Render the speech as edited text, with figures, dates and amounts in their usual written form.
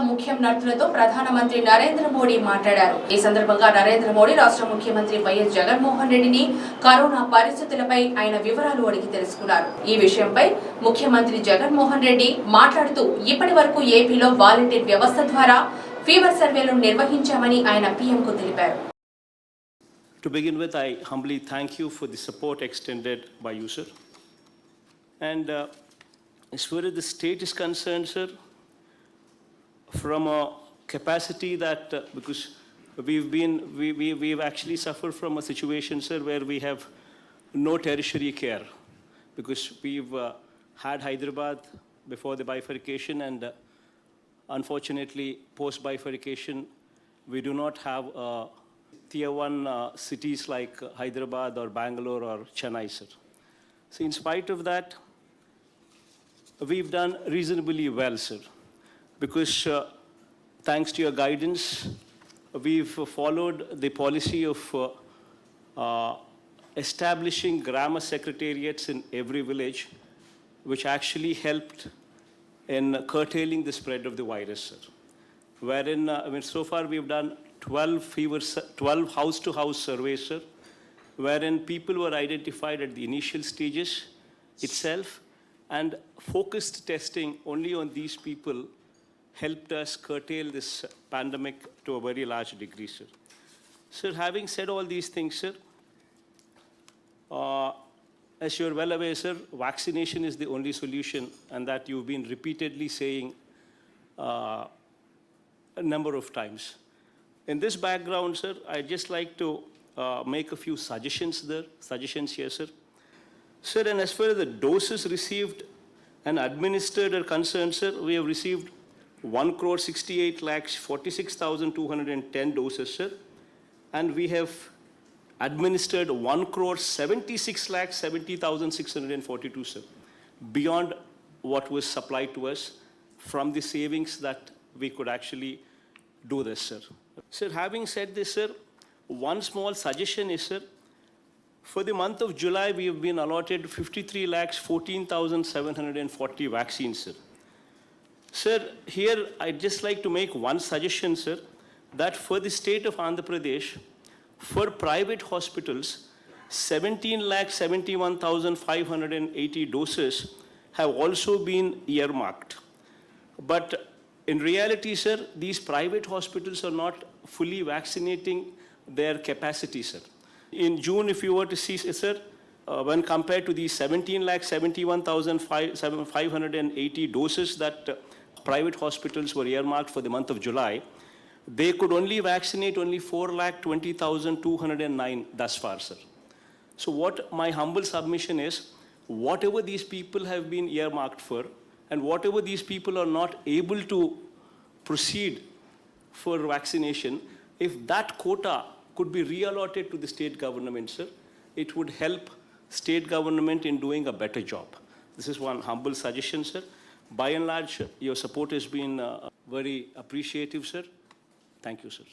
ముఖ్యం నటులతో ప్రధానమంత్రి నరేంద్ర మోడీ మాట్లాడారు. ఈ సందర్భంగా నరేంద్ర మోడీ రాష్ట్ర ముఖ్యమంత్రి వైఎస్ జగన్మోహన్ రెడ్డిని కరోనా పరిస్థితులపై ఆయన వివరాలు అడిగి తెలుసుకున్నారు. ఈ విషయంపై ముఖ్యమంత్రి జగన్మోహన్ రెడ్డి మాట్లాడుతూ ఇప్పటివరకు ఏపీలో వాలంటీర్ వ్యవస్థ ద్వారా ఫీవర్ సర్వేలను నిర్వహించామని ఆయన పీఎంకు తెలిపారు. To begin with, I humbly thank you for the support extended by you, sir. And as far as the state is concerned, sir, from a capacity that because we've actually suffered from a situation, sir, where we have no tertiary care because we've had Hyderabad before the bifurcation, and unfortunately post bifurcation we do not have tier 1 cities like Hyderabad or Bangalore or Chennai, sir. So in spite of that, we've done reasonably well, sir, because thanks to your guidance, we've followed the policy of establishing grammar secretariats in every village, which actually helped in curtailing the spread of the virus, sir. Wherein, so far we've done 12 house-to-house surveys, sir, wherein people were identified at the initial stages itself, and focused testing only on these people helped us curtail this pandemic to a very large degree, sir. Sir, having said all these things, sir, as you're well aware, sir, vaccination is the only solution, and that you've been repeatedly saying a number of times. In this background, sir, I'd just like to make a few suggestions here, sir. Sir, and as far as the doses received and administered are concerned, sir, we have received 1,68,46,210 doses, sir, and we have administered 1,76,70,642, sir, beyond what was supplied to us from the savings that we could actually do this, sir. Sir, having said this, sir, one small suggestion is, sir, for the month of July, we have been allotted 53,14,740 vaccines, sir. Sir, here I'd just like to make one suggestion, sir, that for the state of Andhra Pradesh, for private hospitals, 17,71,580 doses have also been earmarked. But in reality, sir, these private hospitals are not fully vaccinating their capacity, sir. In June, if you were to see, sir, when compared to the 17,71,580 doses that private hospitals were earmarked for the month of July, they could only vaccinate only 4,20,209 thus far, sir. So what my humble submission is, whatever these people have been earmarked for, and whatever these people are not able to proceed for vaccination, if that quota could be reallotted to the state government, sir, it would help state government in doing a better job. This is one humble suggestion, sir. By and large, your support has been very appreciative, sir. Thank you, sir.